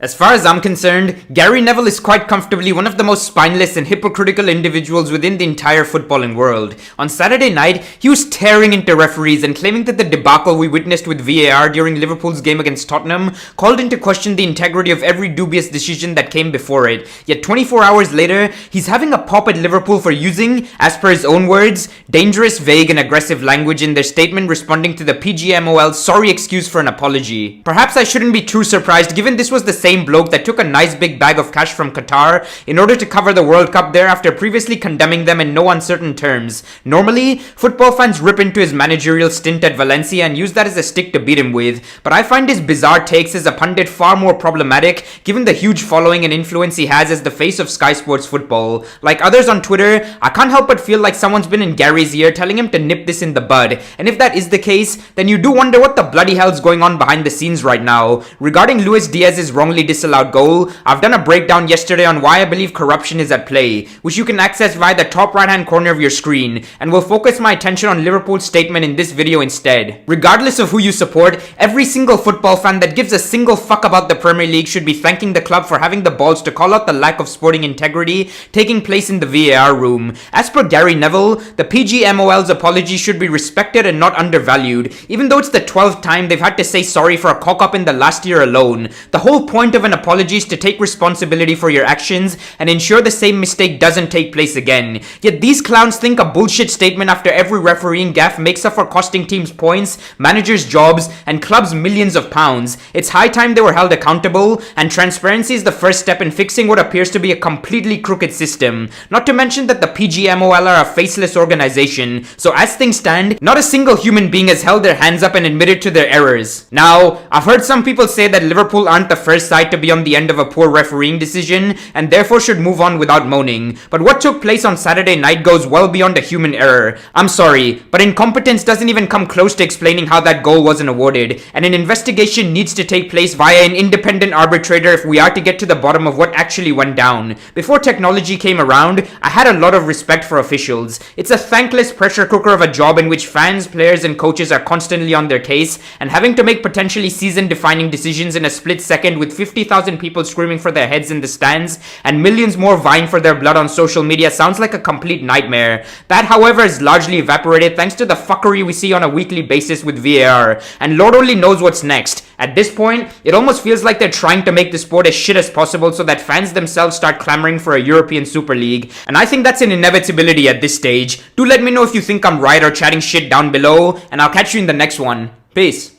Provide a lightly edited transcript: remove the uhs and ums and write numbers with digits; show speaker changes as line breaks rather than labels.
As far as I'm concerned, Gary Neville is quite comfortably one of the most spineless and hypocritical individuals within the entire footballing world. On Saturday night, he was tearing into referees and claiming that the debacle we witnessed with VAR during Liverpool's game against Tottenham called into question the integrity of every dubious decision that came before it. Yet 24 hours later, he's having a pop at Liverpool for using, as per his own words, dangerous, vague and aggressive language in their statement responding to the PGMOL's sorry excuse for an apology. Perhaps I shouldn't be too surprised given this was the same bloke that took a nice big bag of cash from Qatar in order to cover the World Cup there after previously condemning them in no uncertain terms. Normally, football fans rip into his managerial stint at Valencia and use that as a stick to beat him with, but I find his bizarre takes as a pundit far more problematic given the huge following and influence he has as the face of Sky Sports Football. Like others on Twitter, I can't help but feel like someone's been in Gary's ear telling him to nip this in the bud, and if that is the case, then you do wonder what the bloody hell's going on behind the scenes right now. Regarding Luis Diaz's wrongly disallowed goal, I've done a breakdown yesterday on why I believe corruption is at play, which you can access via the top right hand corner of your screen, and will focus my attention on Liverpool's statement in this video instead. Regardless of who you support, every single football fan that gives a single fuck about the Premier League should be thanking the club for having the balls to call out the lack of sporting integrity taking place in the VAR room. As per Gary Neville, the PGMOL's apology should be respected and not undervalued, even though it's the 12th time they've had to say sorry for a cock-up in the last year alone. The whole point of an apology is to take responsibility for your actions and ensure the same mistake doesn't take place again. Yet these clowns think a bullshit statement after every refereeing gaffe makes up for costing teams points, managers jobs, and clubs millions of pounds. It's high time they were held accountable, and transparency is the first step in fixing what appears to be a completely crooked system. Not to mention that the PGMOL are a faceless organization, so as things stand, not a single human being has held their hands up and admitted to their errors. Now, I've heard some people say that Liverpool aren't the first side to be on the end of a poor refereeing decision and therefore should move on without moaning, but what took place on Saturday night goes well beyond a human error. I'm sorry, but incompetence doesn't even come close to explaining how that goal wasn't awarded, and an investigation needs to take place via an independent arbitrator if we are to get to the bottom of what actually went down. Before technology came around, I had a lot of respect for officials. It's a thankless pressure cooker of a job in which fans, players and coaches are constantly on their case and having to make potentially season-defining decisions in a split second with 50,000 people screaming for their heads in the stands and millions more vying for their blood on social media sounds like a complete nightmare. That, however, is largely evaporated thanks to the fuckery we see on a weekly basis with VAR, and Lord only knows what's next. At this point, it almost feels like they're trying to make the sport as shit as possible so that fans themselves start clamoring for a European Super League, and I think that's an inevitability at this stage. Do let me know if you think I'm right or chatting shit down below, and I'll catch you in the next one. Peace.